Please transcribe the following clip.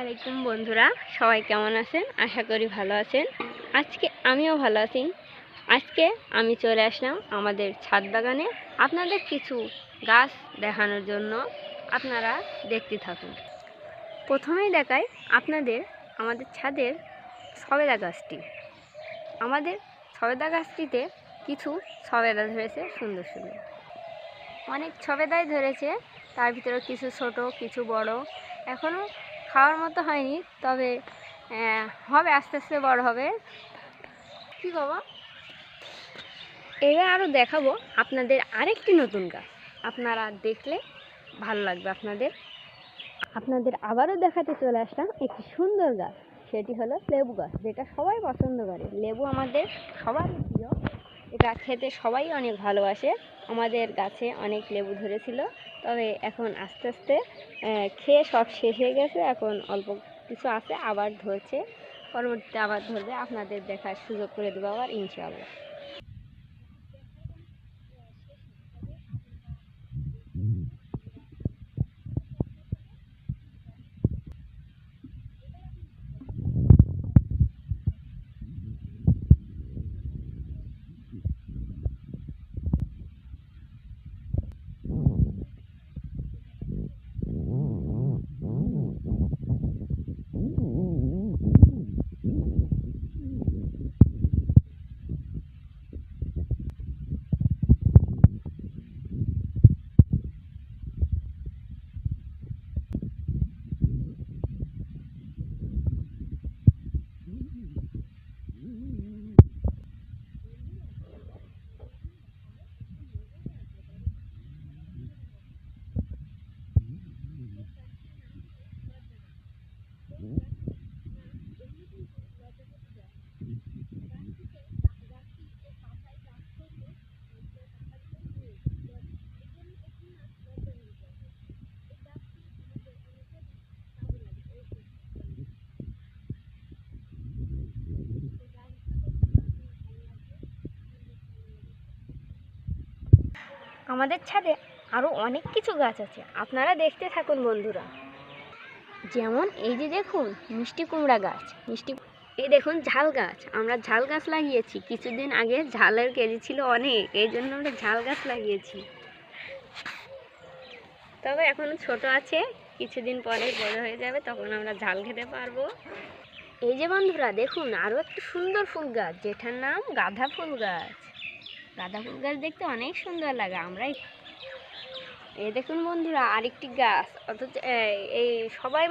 আলাইকুম বন্ধুরা, সবাই কেমন আছেন? আশা করি ভালো আছেন। আজকে আমিও ভালো আছি। আজকে আমি চলে আসলাম আমাদের ছাদ বাগানে আপনাদের কিছু গাছ দেখানোর জন্য। আপনারা দেখতে থাকুন। প্রথমেই দেখাই আপনাদের আমাদের ছাদের সবেদা গাছটি। আমাদের সবেদা গাছটিতে কিছু সবেদা ধরেছে সুন্দর সুন্দর, অনেক সবেদাই ধরেছে। তার ভিতরে কিছু ছোট, কিছু বড়। এখনও খাওয়ার মতো হয়নি, তবে হবে, আস্তে আস্তে বড় হবে। কী করবো, এবার আরও দেখাবো আপনাদের আরেকটি নতুন গাছ। আপনারা দেখলে ভালো লাগবে আপনাদের আবারও দেখাতে চলে আসলাম একটি সুন্দর গাছ। সেটি হলো লেবু গাছ, যেটা সবাই পছন্দ করে। লেবু আমাদের সবারই প্রিয়, এটা খেতে সবাই অনেক ভালোবাসে। আমাদের গাছে অনেক লেবু ধরেছিল, তবে এখন আস্তে আস্তে খেয়ে সব শেষ হয়ে গেছে। এখন অল্প কিছু আছে, আবার ধরছে, পরবর্তীতে আবার ধরবে। আপনাদের দেখার সুযোগ করে দেবো আবার, ইনশাআল্লাহ। আমাদের ছাদে আরও অনেক কিছু গাছ আছে, আপনারা দেখতে থাকুন বন্ধুরা। যেমন এই যে দেখুন, মিষ্টি কুমড়া গাছ। এই দেখুন ঝাল গাছ। আমরা ঝাল গাছ লাগিয়েছি কিছুদিন আগে। ঝালের কেজি ছিল অনেক, এই জন্য আমরা ঝাল গাছ লাগিয়েছি। তবে এখনো ছোট আছে, কিছুদিন পরে বড় হয়ে যাবে, তখন আমরা ঝাল খেতে পারবো। এই যে বন্ধুরা দেখুন, আরও একটা সুন্দর ফুল গাছ, যেটার নাম গাঁদা ফুল গাছ। গাঁদা ফুল গাছ দেখতে অনেক সুন্দর লাগে। এই দেখুন বন্ধুরা, আরেকটি গাছ, অথচ এই সবাই